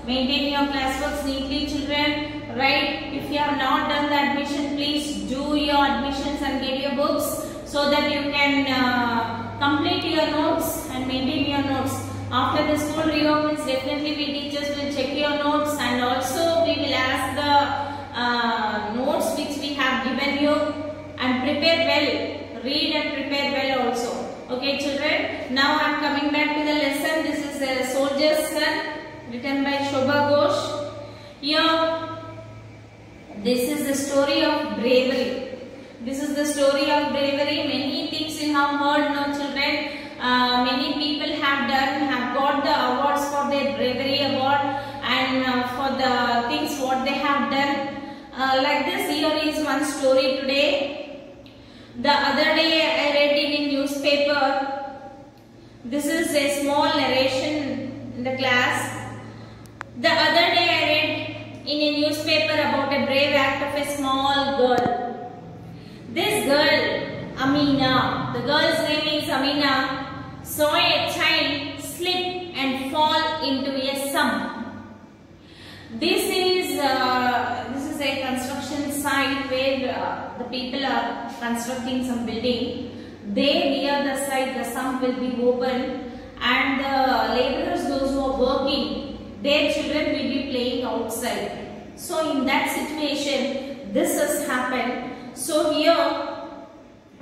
Maintain your classworks neatly, children. Right? If you have not done the admission, please do your admissions and get your books so that you can complete your notes and maintain your notes. After the school reopens, definitely we teachers will check your notes, and also we will ask the notes which we have given you, and prepare well. Read and prepare well also. Okay, children. Now I am coming back to the lesson. This is a Soldier's Son, written by Shobha Ghosh. Here, this is the story of bravery. This is the story of bravery. Many things you have heard, no children. Many people have got the awards for their bravery award, and for the things what they have done. Like this, here is one story today. The other day I read in a newspaper. This is a small narration in the class. The other day I read in a newspaper about a brave act of a small girl. This girl, Amina, the girl's name is Amina, saw a child slip and fall into a sump. This is a construction site where the people are constructing some building. There near the site, the sump will be open, and the laborers, those who are working, their children will be playing outside. So in that situation, this has happened. So here,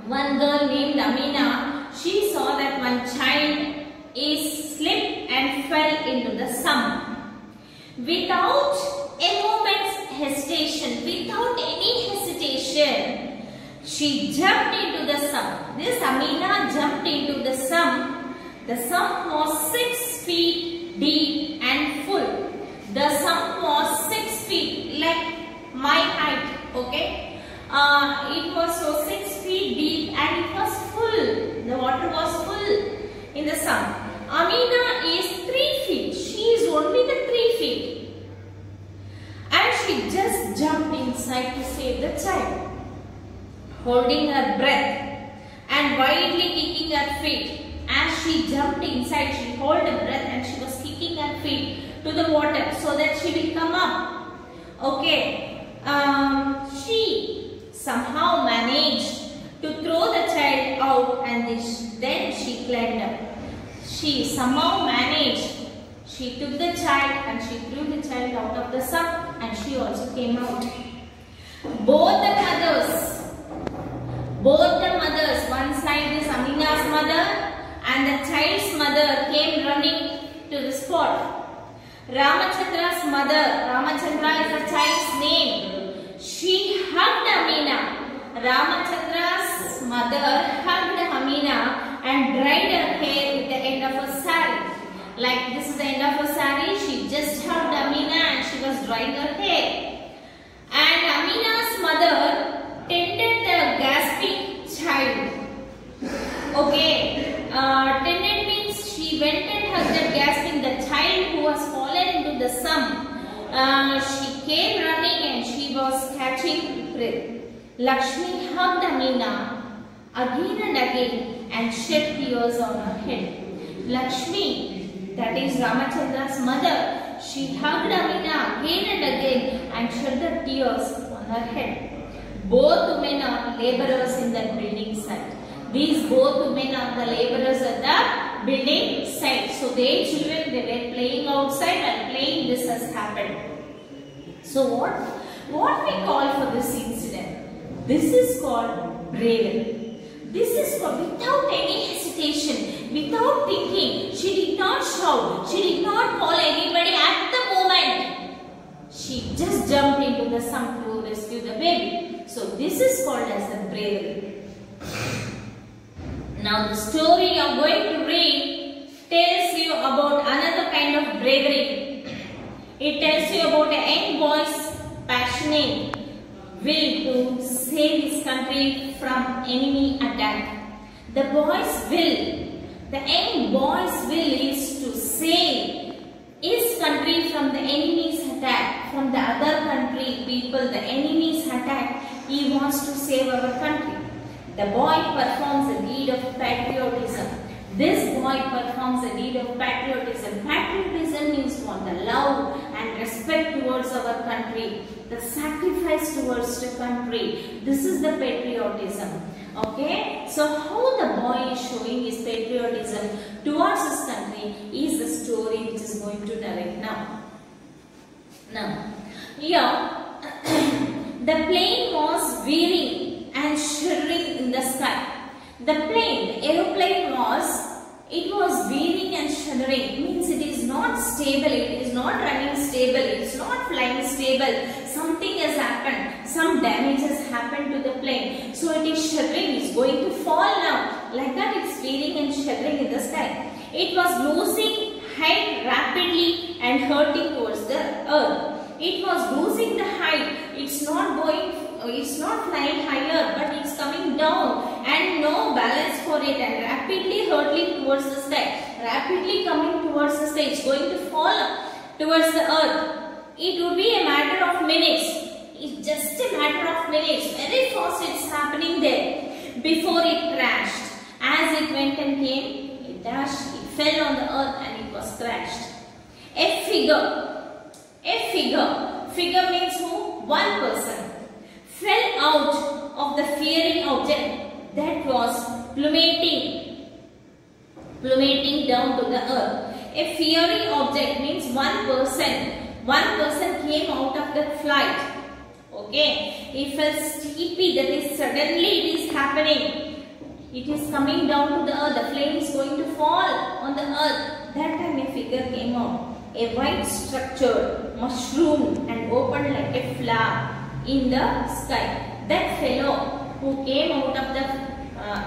one girl named Amina, she saw that one child is slipped and fell into the sump. Without a moment's hesitation, without any hesitation, she jumped into the sump. This Amina jumped into the sump. The sump was 6 feet deep and full. The sump was 6 feet, like my height, okay? It was so 6 feet deep and it was full. The water was full in the sump. Amina is 3 feet. She is only the 3 feet. And she just jumped inside to save the child, holding her breath and wildly kicking her feet. As she jumped inside, she held her breath and she was kicking her feet to the water so that she will come up. Okay. She somehow managed to throw the child out, and then she climbed up. She somehow managed. She took the child and she threw the child out of the sump, and she also came out. Both the mothers, one side is Amina's mother and the child's mother, came running to the spot. Ramachandra's mother, Ramachandra is the child's name, she hugged Amina. Ramachandra's mother hugged Amina and dried her hair with the end of her sari. Like this is the end of her sari, she just hugged Amina and she was drying her hair. And Amina's mother tended the gasping child. Okay, tended means she went and hugged the gasping, the child who was fallen into the sump. She came running and she was catching breath. Lakshmi hugged Amina again and again and shed tears on her head. Lakshmi, that is Ramachandra's mother, she hugged Amina again and again and shed the tears on her head. Both women are laborers in the building site. These both women are the laborers at the building site. So their children, they were playing outside and playing, this has happened. So what we call for this incident? This is called bravery. This is called without any hesitation, without thinking. She did not shout. She did not call anybody at the moment. She just jumped into the sump to rescue the baby. So this is called as the bravery. Now the story you are going to read tells you about another kind of bravery. It tells you about a young boy's passionate will to save his country from enemy attack. The boy's will, the young boy's will is to save his country from the enemy's attack, from the other country people, the enemy's attack. He wants to save our country. The boy performs a deed of patriotism. This boy performs a deed of patriotism. Patriotism means what? The love and respect towards our country, the sacrifice towards the country. This is the patriotism. Okay, so how the boy is showing his patriotism towards his country is the story which is going to narrate now. Now, here the plane was veering and shivering in the sky. The plane, the aeroplane it was veering and shuddering. Means it is not stable, it is not running stable, it is not flying stable. Something has happened, some damage has happened to the plane. So it is shuddering, it is going to fall now. Like that it is veering and shuddering in the sky. It was losing height rapidly and hurting towards the earth. It was losing the height, it's not flying higher, but it's coming down and no balance for it and rapidly hurtling towards the sky, rapidly coming towards the sky. It's going to fall towards the earth. It would be a matter of minutes. It's just a matter of minutes. Very fast it's happening there before it crashed. As it went and came, it dashed, it fell on the earth and it was crashed. A figure means who? One person fell out of the fearing object that was plummeting down to the earth. A fearing object means one person came out of the flight. Okay, he felt sleepy, that is suddenly it is happening. It is coming down to the earth, the flame is going to fall on the earth. That time a figure came out. A white structure mushroomed and opened like a flower in the sky. That fellow who came out of the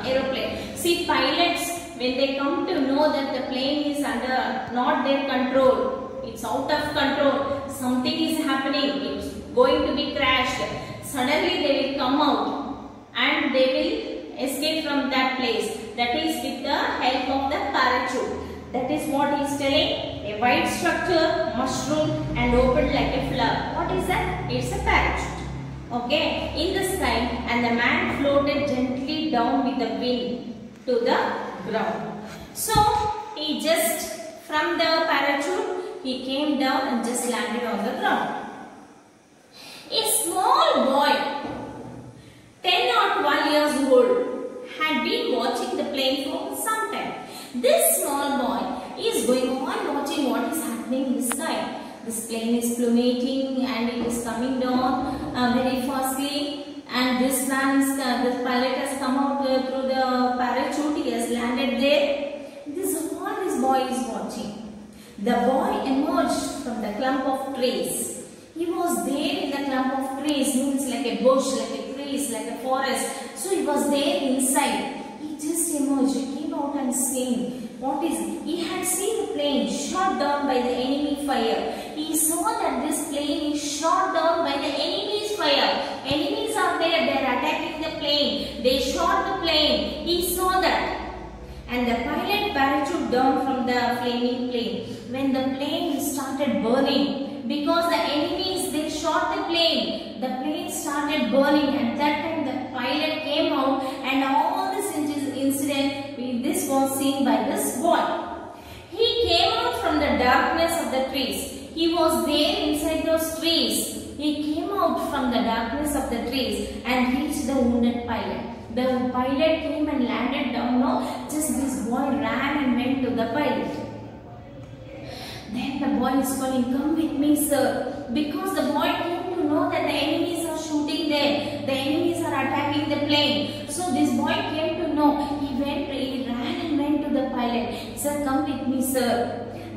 aeroplane. See, pilots, when they come to know that the plane is under not their control, it's out of control, something is happening, it's going to be crashed, suddenly they will come out and they will escape from that place. That is with the help of the parachute. That is what he is telling. A white structure, mushroom and opened like a flower. What is that? It's a parachute. Okay, in the sky, and the man floated gently down with the wind to the ground. So he just, from the parachute, he came down and just landed on the ground. A small boy, 10 or 12 years old, had been watching the plane for some time. This small boy is going on watching what is happening in the sky. This plane is plummeting and it is coming down very fastly, and this man is, this pilot has come out through the parachute, he has landed there. This is what this boy is watching. The boy emerged from the clump of trees. He was there in the clump of trees, means like a bush, like a trees, like a forest. So he was there inside. He just emerged, he came out and seen. What is it? He had seen the plane shot down by the enemy fire. He saw that this plane is shot down by the enemy's fire. Enemies are there, they are attacking the plane. They shot the plane. He saw that. And the pilot parachuted down from the flaming plane. When the plane started burning, because the enemies, they shot the plane started burning. At that time the pilot came out, and all this incident, this was seen by this boy. He came out from the darkness of the trees. He was there inside those trees. He came out from the darkness of the trees and reached the wounded pilot. The pilot came and landed down. No, just this boy ran and went to the pilot. Then the boy is calling, "Come with me, sir." Because the boy came to know that the enemies are shooting there. The enemies are attacking the plane. So this boy came to know. He ran and went to the pilot. "Sir, come with me, sir.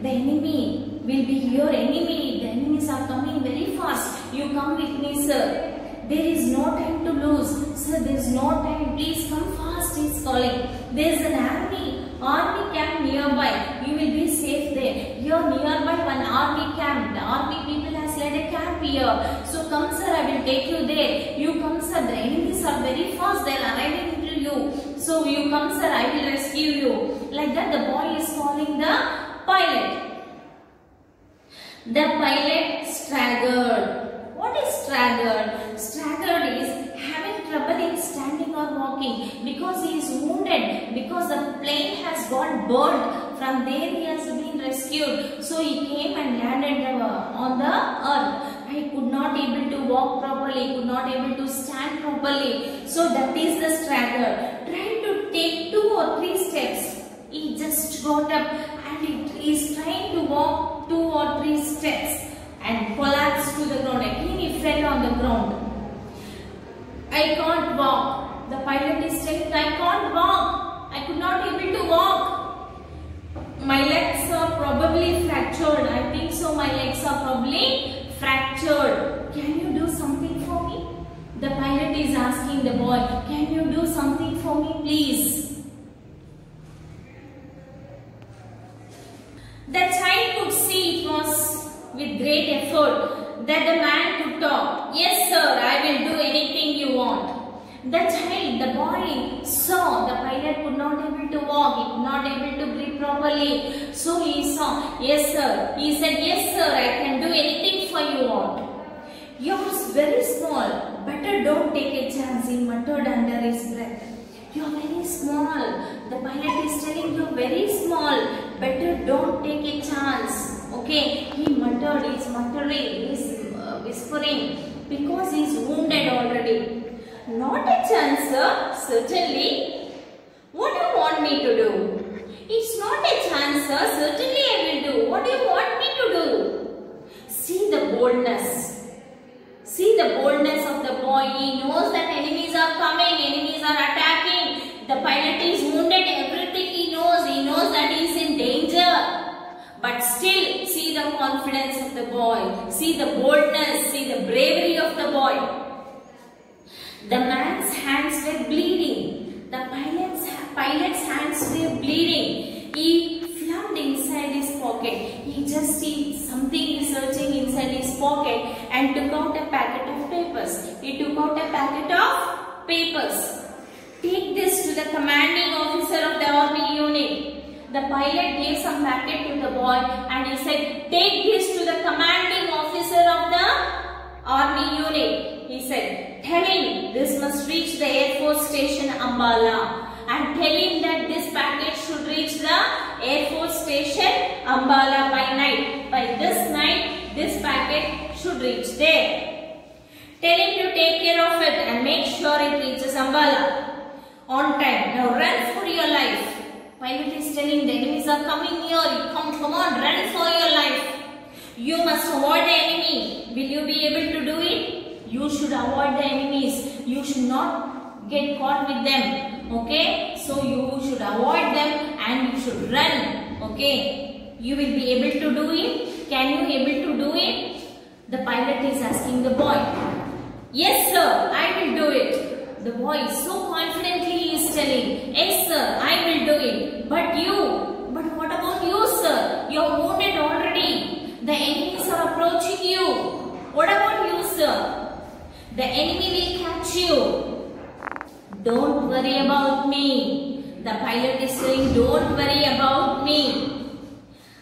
The enemy will be here. The enemies are coming very fast. You come with me, sir. There is no time to lose. Sir, there is no time. Please come fast," he is calling. "There is an army camp nearby. You will be safe there. Here nearby one army camp. The army people has led a camp here. So come, sir, I will take you there. You come, sir. The enemies are very fast. They are arriving to you. So you come, sir. I will rescue you." Like that, the boy is calling the pilot. The pilot staggered. What is staggered? Staggered is having trouble in standing or walking because he is wounded, because the plane has got burned From there he has been rescued. So he came and landed on the earth. He could not able to walk properly, could not able to stand properly. So that is the struggle. Trying to take 2 or 3 steps. He just got up and he is trying to walk 2 or 3 steps and collapsed to the ground. Again he fell on the ground. I can't walk. The pilot is saying, I can't walk. I could not able to walk. My legs are probably fractured. I think so. My legs are probably fractured. Can you do something for me? The pilot is asking the boy, can you do something for me, please? The child could see it was with great effort that the man could talk. Yes, sir, I will do anything you want. The child, the boy saw the pilot could not able to walk, he could not able to breathe properly. So he saw, yes sir. He said, yes sir, I can do anything for you want. You're very small, better don't take a chance, he muttered under his breath. You're very small. The pilot is telling you very small, better don't take a chance. Okay, he muttered, he is muttering, he is whispering because he is wounded already. Not a chance, sir. Certainly. What do you want me to do? It's not a chance, sir. Certainly I will do. What do you want me to do? See the boldness. See the boldness of the boy. He knows that enemies are coming. Enemies are attacking. The pilot is wounded. Everything he knows. He knows that he is in danger. But still, see the confidence of the boy. See the boldness. See the bravery of the boy. The man's hands were bleeding. The pilot's hands were bleeding. He flubbed inside his pocket. He just see something researching inside his pocket and took out a packet of papers. He took out a packet of papers. Take this to the commanding officer of the army unit. The pilot gave some packet to the boy and he said, take this to the commanding officer of the army unit. He said, tell him this must reach the Air Force Station Ambala and tell him that this package should reach the Air Force Station Ambala by night. By this night, this packet should reach there. Tell him to take care of it and make sure it reaches Ambala on time. Now run for your life. Pilot is telling the enemies are coming here. Come on, run for your life. You must avoid the enemy. Will you be able to do it? You should avoid the enemies. You should not get caught with them. Okay? So you should avoid them and you should run. Okay? You will be able to do it. Can you able to do it? The pilot is asking the boy. Yes sir, I will do it. The boy so confidently is telling, yes sir, I will do it. But what about you sir? You are wounded already. The enemies are approaching you. What about you sir? The enemy will catch you. Don't worry about me. The pilot is saying, don't worry about me.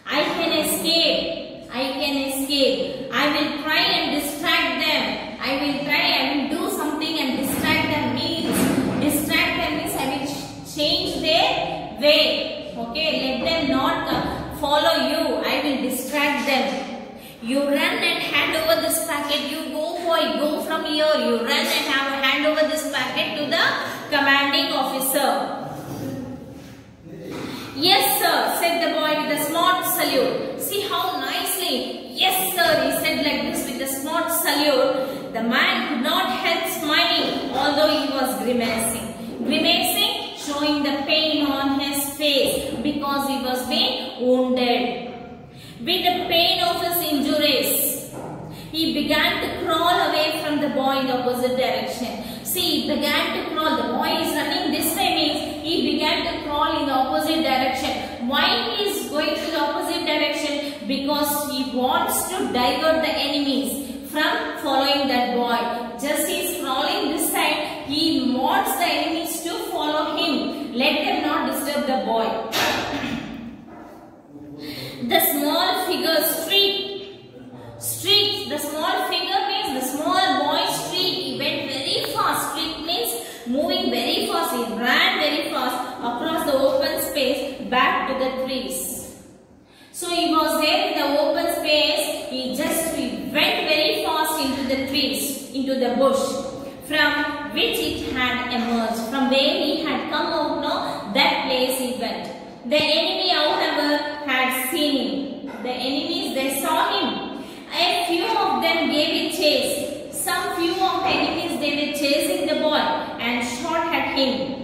I can escape. I can escape. I will try and distract them. I will do something and distract them. Distract them means I will change their way. Okay, let them not follow you. I will distract them. You run and hand over this packet. You go from here. You run and hand over this packet to the commanding officer. Yes sir, said the boy with a smart salute. See how nicely. Yes sir, he said like this with a smart salute. The man could not help smiling although he was grimacing. Grimacing, showing the pain on his face because he was being wounded. With the pain of his injuries, he began to crawl away from the boy in the opposite direction. See, he began to crawl. The boy is running this way means he began to crawl in the opposite direction. Why he is going to the opposite direction? Because he wants to divert the enemies from following that boy. Just he is crawling this side, he wants the enemies to follow him. Let them not disturb the boy. The small figure streaked. The small figure means the small boy streaked. He went very fast. Streaked means moving very fast. He ran very fast across the open space back to the trees. So he was there in the open space. He went very fast into the trees, into the bush, from which it had emerged. From where he had come out, no, that place he went. The enemy, however, had seen him. The enemies, they saw him. A few of them gave it chase. Some few of the enemies, they were chasing the boy and shot at him.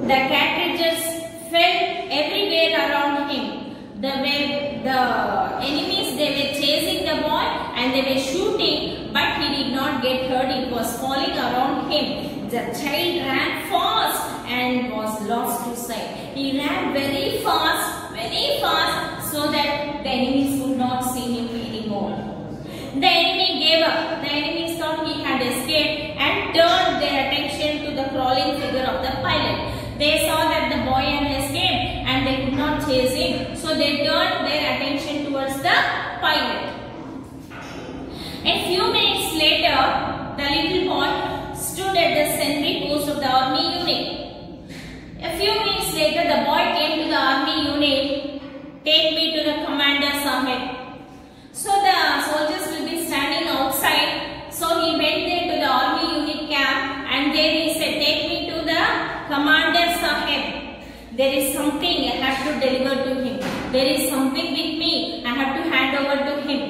The cartridges fell everywhere around him. The enemies, they were chasing the boy and they were shooting, but he did not get hurt. It was falling around him. The child ran fast and was lost to sight. He ran very fast, so that the enemies could not see him anymore. The enemy gave up. The enemies thought he had escaped and turned their attention to the crawling figure of the pilot. They saw that the boy had escaped and they could not chase him, so they turned their attention towards the pilot. A few minutes later, the little boy stood at the sentry post of the army unit. A few minutes later, the boy came to the army unit. Take me to the commander Sahib. So the soldiers will be standing outside. So he went there to the army unit camp and there he said, take me to the commander Sahib. There is something I have to deliver to him. There is something with me. I have to hand over to him.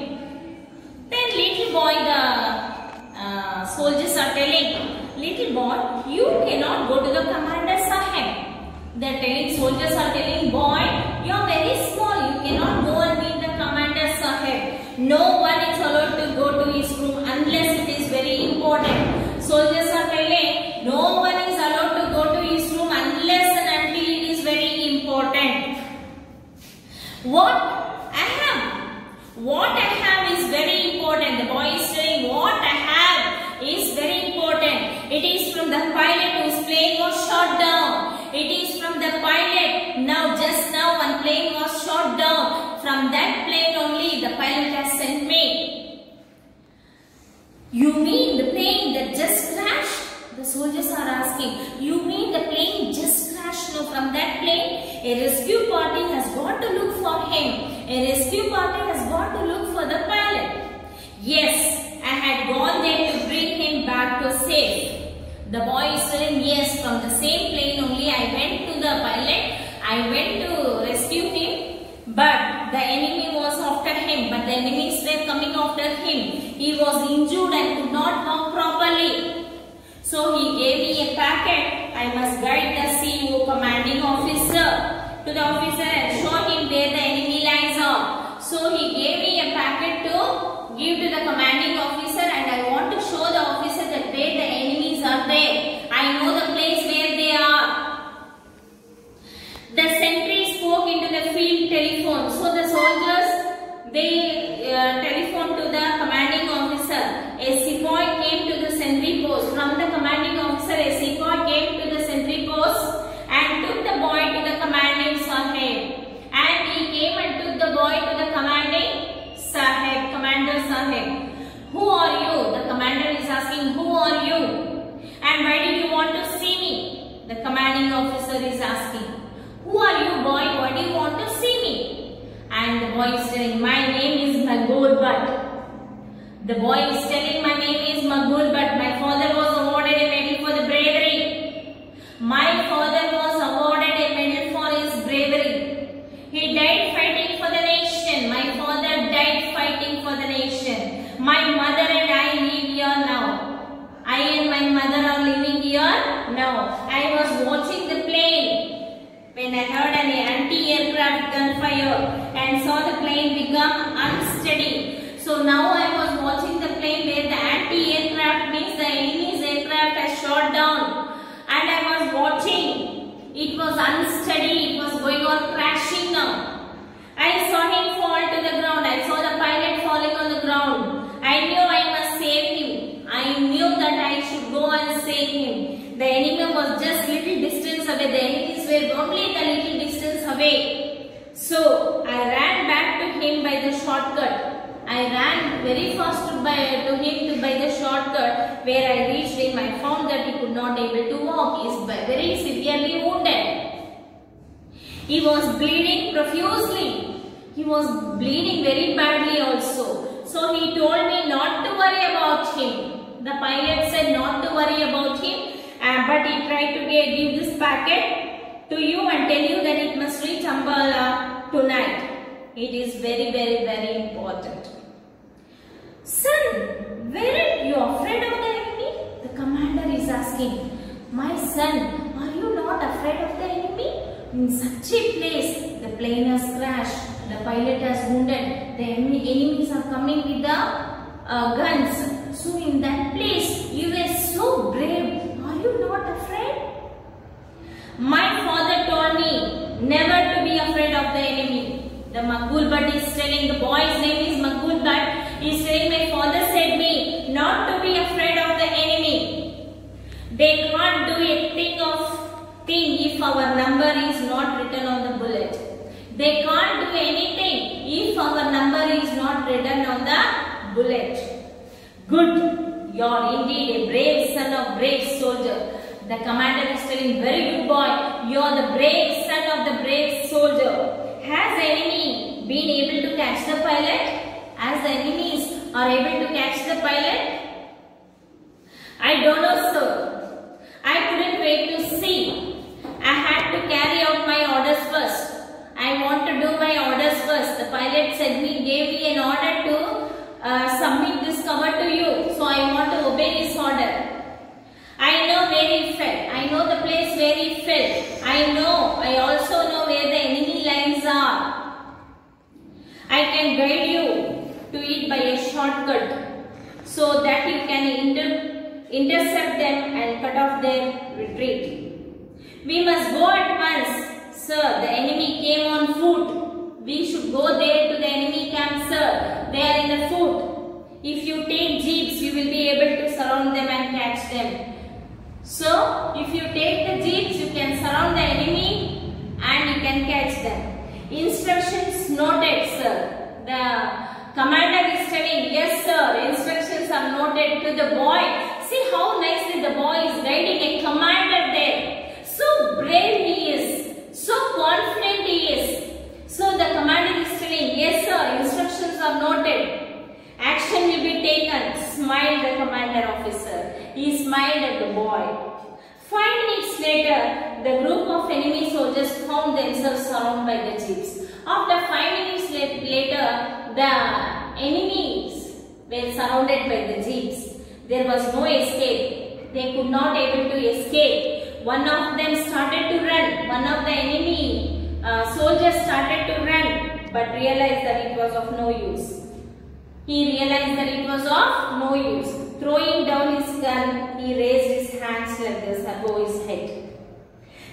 Then little boy, the soldiers are telling, little boy, you cannot go to the commander Sahib. They are telling, soldiers are telling, boy, you are very small. You cannot go and meet the commander Sahib. No one is allowed to go to his room unless it is very important. Soldiers are telling, no one is allowed to go to his room unless and until it is very important. What I have is very important. The boy is saying, what I have is very important. It is from the pilot whose plane was shot down. It is from the pilot. Now, just now, one plane was shot down. From that plane only, the pilot has sent me. You mean the plane that just crashed? The soldiers are asking. You mean the plane just crashed? No, from that plane, a rescue party has gone to look for him. A rescue party has gone to look for the pilot. Yes, I had gone there to bring him back to safe. The boy is saying, yes, from the same plane only I went to the pilot. I went to rescue him, but the enemy was after him. But the enemies were coming after him. He was injured and could not walk properly. So he gave me a packet. I must guide the CEO commanding officer to the officer and show him where the enemy lies are. So he gave me a packet to give to the commanding officer and I want to show the officer that where the enemies are there. I know the place where they are. The sentry spoke into the field telephone. So the soldiers, they telephoned to the commanding officer. A sepoy came to the sentry post. From the commanding officer, a sepoy came to the sentry post and took the boy to the commanding Sahib. And he came and took the boy to the commanding Sahib, Commander Sahib. Who are you? The commander is asking, who are you? And why do you want to see me? The commanding officer is asking. Who are you, boy? Why do you want to see me? And the boy is telling, my name is Maqbool Butt. The boy is telling, my name is Maqbool Butt. My father was awarded a medal for the bravery. My father was awarded a medal for his bravery. He died fighting for the nation. My father died fighting for the nation. My mother and I live here now. I and my mother are living here now. I was watching the plane when I heard an anti-aircraft gunfire and saw the plane become unsteady. So now I was watching the plane where the anti-aircraft means the enemy's aircraft has shot down. And I was watching. It was unsteady. It was going on crashing now. I saw him fall to the ground. I saw the pilot falling on the ground. I knew I must save him. I knew that I should go and save him. The enemy was just little distance away. The enemies were only the little distance away. So I ran back to him by the shortcut. I ran very fast to him by the shortcut where I reached him. I found that he could not able to walk. He is very severely wounded. He was bleeding profusely. He was bleeding very badly also. So he told me not to worry about him. The pilot said not to worry about him, but he tried to give this packet to you and tell you that it must reach Ambala tonight. It is very, very, very important. Son, weren't you afraid of the enemy? The commander is asking. My son, are you not afraid of the enemy? In such a place, the plane has crashed. The pilot has wounded. The enemies are coming with the guns. So in that place, you were so brave. Are you not afraid? My father told me never to be afraid of the enemy. The Makbul Bhatt is telling, the boy's name is Makbul Bhatt. He is saying, my father said me not to be afraid of the enemy. They can't do a thing if our number is not written on the bullet. They can't do anything if our number is not written on the bullet. Good, you are indeed a brave son of brave soldier. The commander is telling, very good boy, you are the brave son of the brave soldier. Has the enemy been able to catch the pilot? As the enemies are able to catch the pilot? I don't know, sir. I couldn't wait to see. I had to carry out my orders first. I want to do my orders first. The pilot said gave me an order to submit this cover to you. So I want to obey his order. I know where he fell. I know the place where he fell. I also know where the enemy lines are. I can guide you to it by a shortcut so that you can intercept them and cut off their retreat. We must go at once, sir. The enemy came on foot. We should go there to the enemy camp, sir. They are in the foot. If you take jeeps, you will be able to surround them and catch them. So, if you take the jeeps, you can surround the enemy and you can catch them. Instructions noted, sir. The commander is telling, yes, sir. Instructions are noted to the boy. See how nicely the boy is guiding a commander there. So brave he is. So confident he is. So the commander is telling, yes, sir. Instructions are noted. Action will be taken. Smiled the commander officer. He smiled at the boy. 5 minutes later, the group of enemy soldiers found themselves surrounded by the jeeps. After 5 minutes later, the enemies were surrounded by the jeeps. There was no escape. They could not able to escape. One of them started to run. One of the enemy soldiers started to run, but realized that it was of no use. He realized that it was of no use. Throwing down his gun, he raised his hands like this above his head.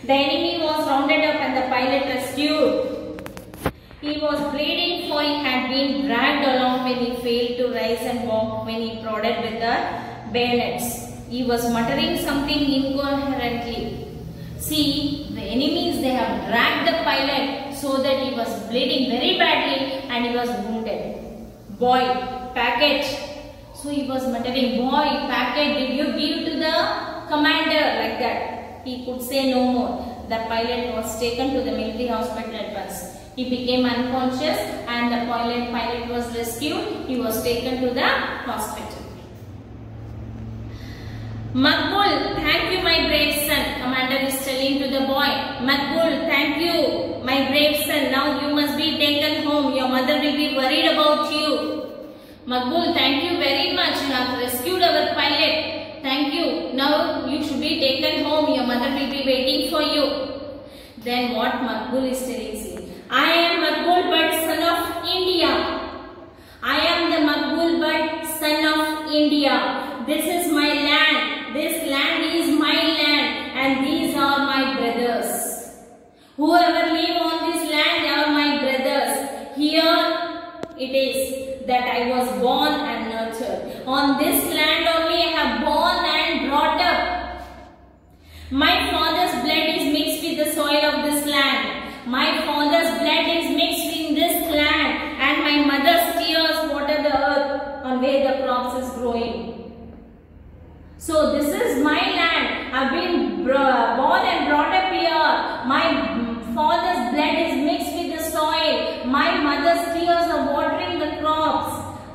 The enemy was rounded up and the pilot rescued. He was bleeding, for he had been dragged along when he failed to rise and walk when he prodded with the bayonets. He was muttering something incoherently. See, the enemies, they have dragged the pilot so that he was bleeding very badly and he was wounded. Boy, packet. So he was muttering, boy, packet, did you give to the commander? Like that. He could say no more. The pilot was taken to the military hospital at once. He became unconscious and the pilot was rescued. He was taken to the hospital. Makbul, thank you, my brave son. Commander is telling to the boy, Makbul, thank you, my brave son. Now you must be taken home. Your mother will be worried about you. Makbul, thank you very much. You have rescued our pilot. Thank you. Now you should be taken home. Your mother will be waiting for you. Then what Makbul is telling you? I am Makbul Bhatt, son of India. I am the Makbul Bhatt, son of India. This is my land. This land is my land. And these are my brothers. Whoever live on this land are my brothers. Here it is that I was born and nurtured. On this land only I have born and brought up. My father's blood is mixed with the soil of this land. My father's blood is mixed in this land. And my mother's tears water the earth on where the crops is growing. So this is my land. I have been born and brought up here. My father's blood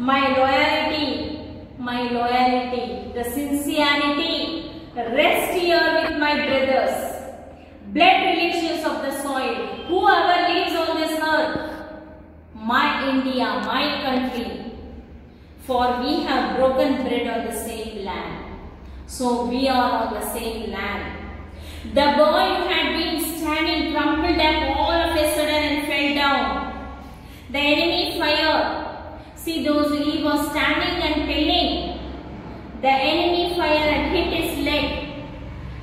my loyalty, the sincerity rest here with my brothers, blood relations of the soil, whoever lives on this earth, my India, my country, for we have broken bread on the same land. So we are on the same land. The boy who had been standing crumpled up all of a sudden and fell down. The enemy fire. See, those he was standing and telling. The enemy fire had hit his leg.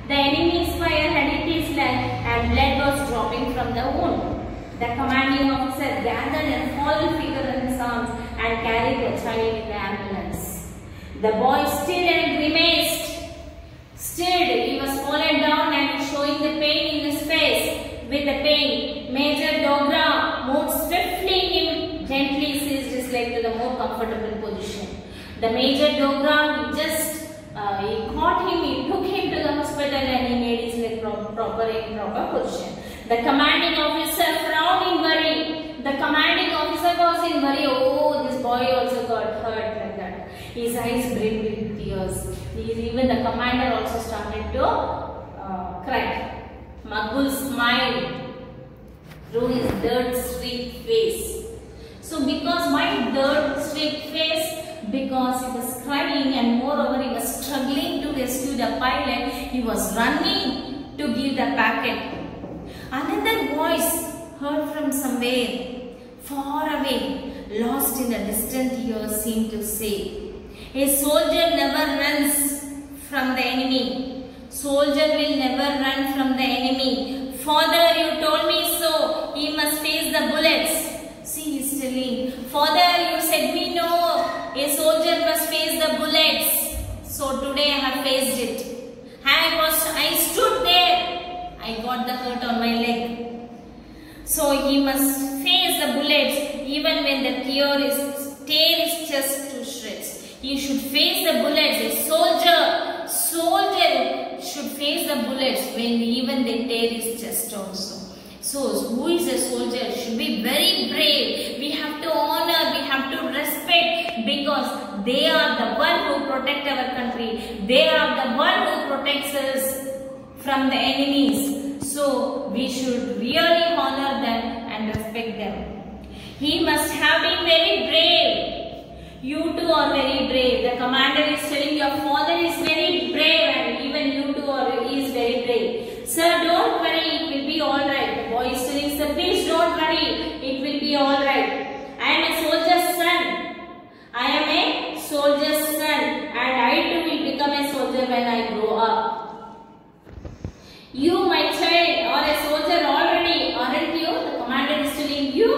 The enemy's fire had hit his leg and blood was dropping from the wound. The commanding officer gathered a fallen figure in his arms and carried the child in the ambulance. The boy stood and grimaced. He was fallen down and showing the pain in his face. With the pain, Major Dogra moved swiftly him, gently seized his leg to the more comfortable position. The Major Dogra, he caught him, he took him to the hospital and he made his leg proper position. The commanding officer frowned in worry. The commanding officer was in worry. Oh, this boy also got hurt like that. His eyes brimmed with tears. Even the commander also started to cry. Makbul smiled through his dirt-streaked face. So because why dirt-streaked face? Because he was crying and moreover he was struggling to rescue the pilot. He was running to give the packet. Another voice heard from somewhere far away, lost in the distant ears, seemed to say, a soldier never runs from the enemy. Soldier will never run from the enemy. Father, you told me so. He must face the bullets. See, he's telling, Father, you said me no. A soldier must face the bullets. So today I have faced it. I stood there. I got the hurt on my leg. So he must face the bullets even when the tear his chest to shreds. He should face the bullets. A soldier should face the bullets when even they tear his chest also. So who is a soldier should be very brave. We have to honor, we have to respect, because they are the one who protect our country. They are the one who protects us from the enemies. So we should really honor them and respect them. He must have been very brave. You too are very brave. The commander is telling your father is very brave and even you too is very brave. Sir, don't worry, it will be alright. The boy is telling, sir, please don't worry, it will be alright. I am a soldier's son. I am a soldier's son and I too will become a soldier when I grow up. You, my child, are a soldier already, aren't you? The commander is telling you.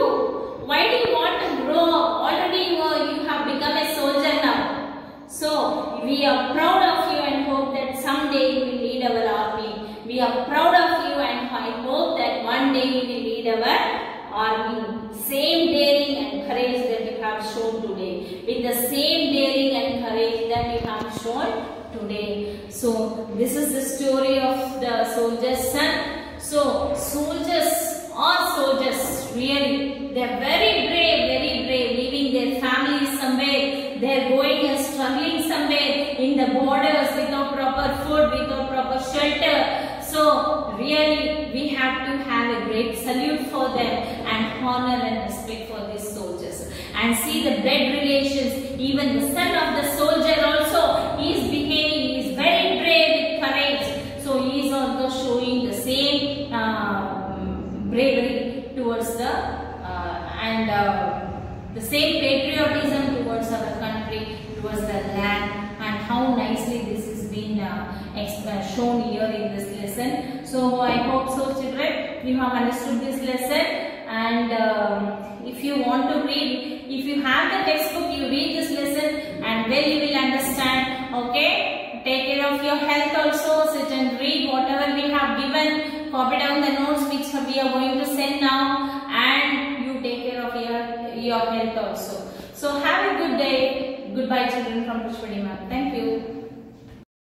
Why do you want to grow up? Already you have become a soldier now. So, we are proud of you and hope that someday you will lead our army. We are proud of you and I hope that one day you will lead our army. Same daring and courage that you have shown today. With the same daring and courage that you have shown today. So, this is the story of the soldier's son. So, soldiers are soldiers, really. They are very brave, leaving their families somewhere. They are going and struggling somewhere in the borders without proper food, without proper shelter. So, really, we have to have a great salute for them and honor and respect for these soldiers. And see the blood relations, even the son of the soldier also, he is behaving, he is very brave with courage. So, he is also showing the same bravery towards the same patriotism towards our country, towards the land, and how nicely this has been shown here in this lesson. So I hope so, children, you have understood this lesson. And if you want to read, if you have the textbook, you read this lesson and well you will understand. Okay, take care of your health also. Sit and read whatever we have given. Copy down the notes which we are going to send now, and you take care of your health also. So have a good day. Goodbye, children, from Pushpadi ma'am. Thank you.